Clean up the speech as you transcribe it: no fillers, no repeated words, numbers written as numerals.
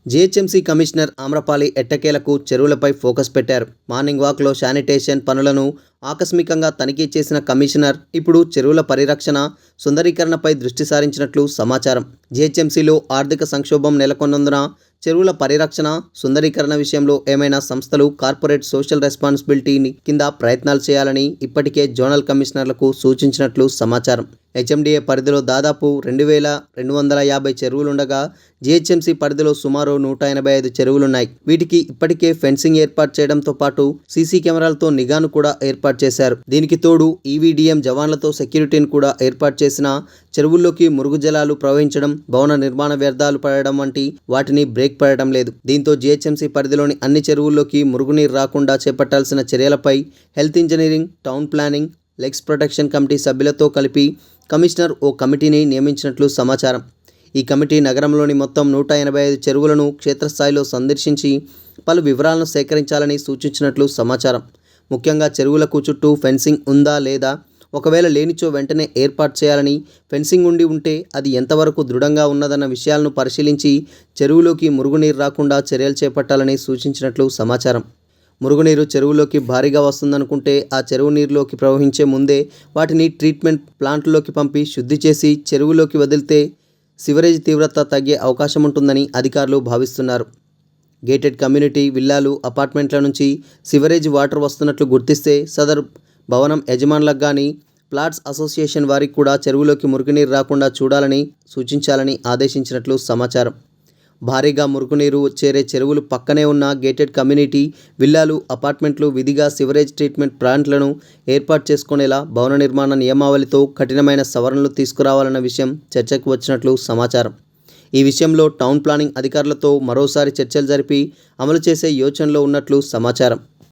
GHMC commissioner Amrapali ఎట్టకేలకు చెరువులపై focus పెట్టారు. Morning వాక్లో sanitation పనులను ఆకస్మికంగా తనిఖీ చేసిన కమిషనర్ ఇప్పుడు చెరువుల పరిరక్షణ, సుందరీకరణపై దృష్టి సారించినట్లు సమాచారం. జీహెచ్ఎంసీలో ఆర్థిక సంక్షోభం నెలకొన్నందున చెరువుల పరిరక్షణ, సుందరీకరణ విషయంలో ఏమైనా సంస్థలు కార్పొరేట్ సోషల్ రెస్పాన్సిబిలిటీని కింద ప్రయత్నాలు చేయాలని ఇప్పటికే జోనల్ కమిషనర్లకు సూచించినట్లు సమాచారం. హెచ్ఎండిఏ పరిధిలో దాదాపు 2250 చెరువులుండగా జీహెచ్ఎంసీ పరిధిలో సుమారు 185 చెరువులున్నాయి. వీటికి ఇప్పటికే ఫెన్సింగ్ ఏర్పాటు చేయడంతో పాటు సీసీ కెమెరాలతో నిఘాను కూడా ఏర్పాటు చేశారు. దీనికి తోడు ఈవీడీఎం జవాన్లతో సెక్యూరిటీని కూడా ఏర్పాటు చేసిన చెరువుల్లోకి మురుగు జలాలు ప్రవహించడం, భవన నిర్మాణ వ్యర్థాలు పడడం వంటి వాటిని బ్రేక్ పడడం లేదు. దీంతో జీహెచ్ఎంసీ పరిధిలోని అన్ని చెరువుల్లోకి మురుగునీరు రాకుండా చేపట్టాల్సిన చర్యలపై health engineering, town planning, legs protection committee సభ్యులతో కలిపి కమిషనర్ ఓ కమిటీని నియమించినట్లు సమాచారం. ఈ కమిటీ నగరంలోని మొత్తం 185 చెరువులను క్షేత్రస్థాయిలో సందర్శించి పలు వివరాలను సేకరించాలని సూచించినట్లు సమాచారం. ముఖ్యంగా చెరువులకు చుట్టూ ఫెన్సింగ్ ఉందా లేదా, ఒకవేళ లేనిచో వెంటనే ఏర్పాటు చేయాలని, ఫెన్సింగ్ ఉంటే అది ఎంతవరకు దృఢంగా ఉన్నదన్న విషయాలను పరిశీలించి చెరువులోకి మురుగునీరు రాకుండా చర్యలు చేపట్టాలని సూచించినట్లు సమాచారం. మురుగునీరు చెరువులోకి భారీగా వస్తుందనుకుంటే ఆ చెరువు నీరులోకి ప్రవహించే ముందే వాటిని ట్రీట్మెంట్ ప్లాంట్లోకి పంపి శుద్ధి చేసి చెరువులోకి వదిలితే సివరేజ్ తీవ్రత తగ్గే అవకాశం ఉంటుందని అధికారులు భావిస్తున్నారు. గేటెడ్ కమ్యూనిటీ, విల్లాలు, అపార్ట్మెంట్ల నుంచి సివరేజ్ వాటర్ వస్తున్నట్లు గుర్తిస్తే సదరు భవనం యజమానులకు కానీ ప్లాట్స్ అసోసియేషన్ వారికి కూడా చెరువులోకి మురుగునీరు రాకుండా చూడాలని సూచించాలని ఆదేశించినట్లు సమాచారం. భారీగా మురుగునీరు చేరే చెరువులు పక్కనే ఉన్న గేటెడ్ కమ్యూనిటీ, విల్లాలు, అపార్ట్మెంట్లు విధిగా సివరేజ్ ట్రీట్మెంట్ ప్లాంట్లను ఏర్పాటు చేసుకునేలా భవన నిర్మాణ నియమావళితో కఠినమైన సవరణలు తీసుకురావాలన్న విషయం చర్చకు వచ్చినట్లు సమాచారం. ఈ విషయంలో టౌన్ ప్లానింగ్ అధికారులతో మరోసారి చర్చలు జరిపి అమలు చేసే యోచనలో ఉన్నట్లు సమాచారం.